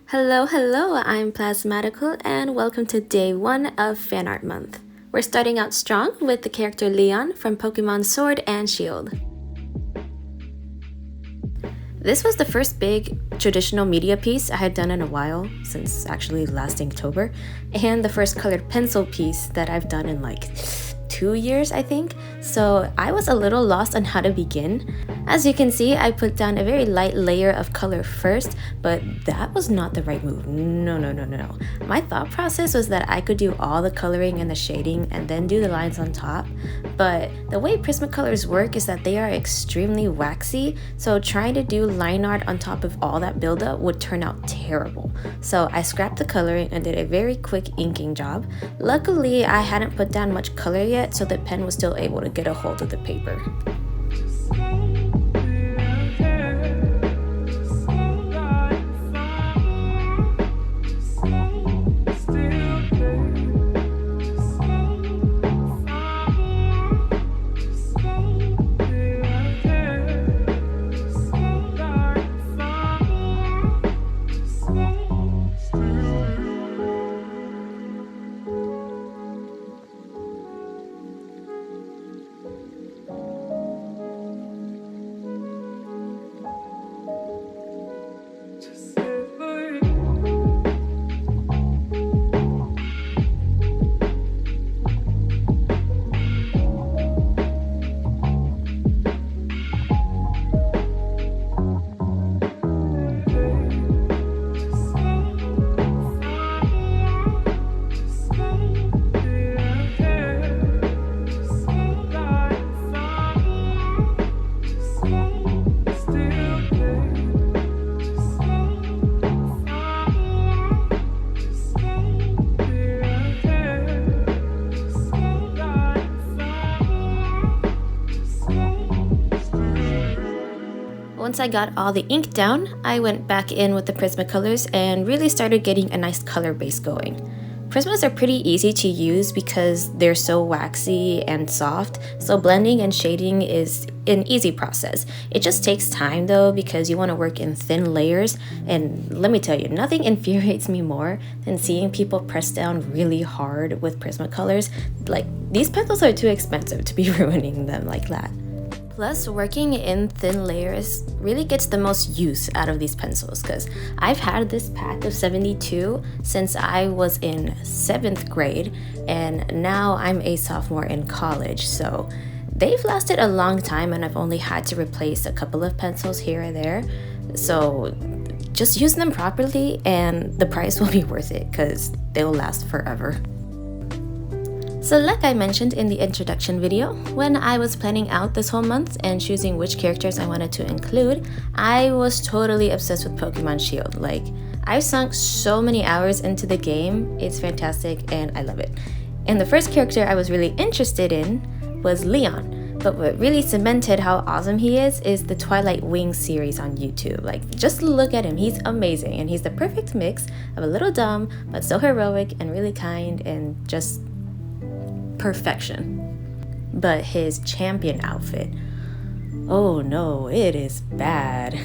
Hello, I'm Plasmatical and welcome to day 1 of Fan Art Month. We're starting out strong with the character Leon from Pokémon Sword and Shield. This was the first big traditional media piece I had done in a while, since actually last Inktober, and the first colored pencil piece that I've done in like 2 years, I think, so I was a little lost on how to begin. As you can see, I put down a very light layer of color first, but that was not the right move. No. My thought process was that I could do all the coloring and the shading and then do the lines on top, but the way Prismacolors work is that they are extremely waxy, so trying to do line art on top of all that buildup would turn out terrible. So I scrapped the coloring and did a very quick inking job. Luckily, I hadn't put down much color yet, so the pen was still able to get a hold of the paper. Once I got all the ink down, I went back in with the Prismacolors and really started getting a nice color base going. Prismas are pretty easy to use because they're so waxy and soft, so blending and shading is an easy process. It just takes time though because you want to work in thin layers, and let me tell you, nothing infuriates me more than seeing people press down really hard with Prismacolors. Like, these pencils are too expensive to be ruining them like that. Plus, working in thin layers really gets the most use out of these pencils because I've had this pack of 72 since I was in 7th grade, and now I'm a sophomore in college, so they've lasted a long time and I've only had to replace a couple of pencils here and there. So just use them properly and the price will be worth it because they'll last forever. So like I mentioned in the introduction video, when I was planning out this whole month and choosing which characters I wanted to include, I was totally obsessed with Pokémon Shield. Like, I've sunk so many hours into the game, it's fantastic and I love it. And the first character I was really interested in was Leon, but what really cemented how awesome he is the Twilight Wings series on YouTube. Like, just look at him, he's amazing and he's the perfect mix of a little dumb but so heroic and really kind and just perfection. But his champion outfit, oh no, it is bad.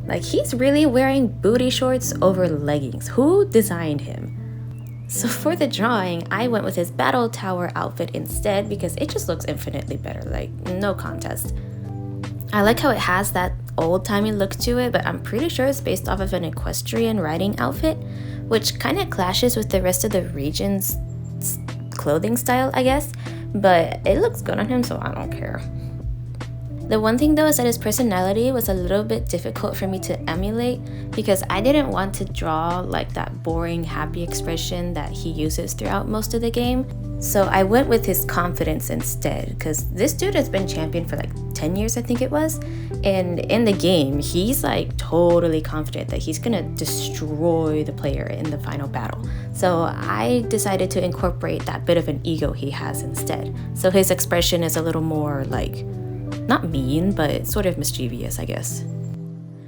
Like, he's really wearing booty shorts over leggings. Who designed him? So for the drawing, I went with his battle tower outfit instead because it just looks infinitely better, like no contest. I like how it has that old-timey look to it, but I'm pretty sure it's based off of an equestrian riding outfit, which kind of clashes with the rest of the region's clothing style, I guess, but it looks good on him, so I don't care. The one thing though is that his personality was a little bit difficult for me to emulate because I didn't want to draw like that boring happy expression that he uses throughout most of the game. So I went with his confidence instead because this dude has been champion for like 10 years, I think it was, and in the game he's like totally confident that he's gonna destroy the player in the final battle. So I decided to incorporate that bit of an ego he has instead. So his expression is a little more like, not mean, but sort of mischievous, I guess.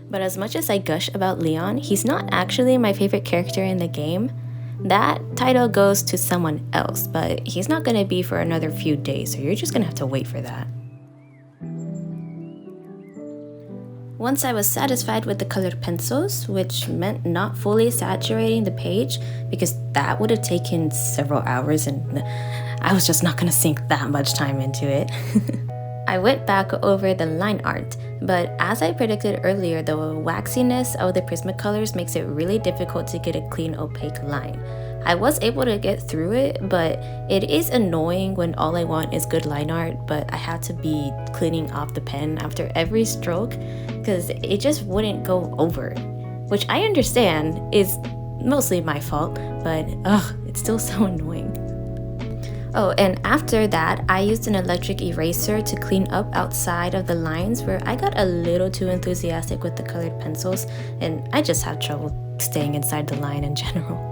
But as much as I gush about Leon, he's not actually my favorite character in the game. That title goes to someone else, but he's not gonna be for another few days, so you're just gonna have to wait for that. Once I was satisfied with the colored pencils, which meant not fully saturating the page because that would have taken several hours and I was just not gonna sink that much time into it. I went back over the line art, but as I predicted earlier, the waxiness of the Prismacolors makes it really difficult to get a clean opaque line. I was able to get through it, but it is annoying when all I want is good line art, but I have to be cleaning off the pen after every stroke because it just wouldn't go over, which I understand is mostly my fault, but it's still so annoying. Oh, and after that, I used an electric eraser to clean up outside of the lines where I got a little too enthusiastic with the colored pencils, and I just have trouble staying inside the line in general.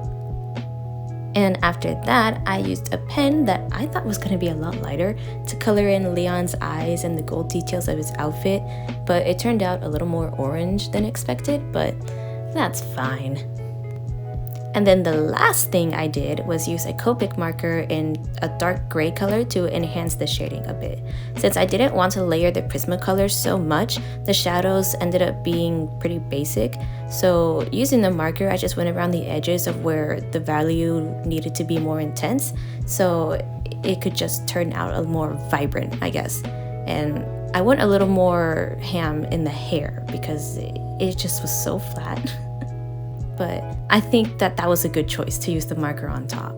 And after that, I used a pen that I thought was going to be a lot lighter to color in Leon's eyes and the gold details of his outfit, but it turned out a little more orange than expected, but that's fine. And then the last thing I did was use a Copic marker in a dark gray color to enhance the shading a bit. Since I didn't want to layer the Prismacolors so much, the shadows ended up being pretty basic. So using the marker, I just went around the edges of where the value needed to be more intense, so it could just turn out a more vibrant, I guess. And I went a little more ham in the hair because it just was so flat. But I think that was a good choice to use the marker on top.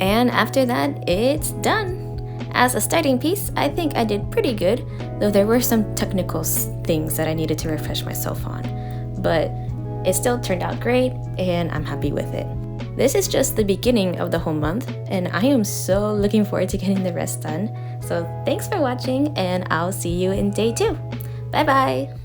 And after that, it's done. As a starting piece, I think I did pretty good, though there were some technical things that I needed to refresh myself on. But it still turned out great, and I'm happy with it. This is just the beginning of the whole month, and I am so looking forward to getting the rest done. So thanks for watching, and I'll see you in day 2. Bye bye!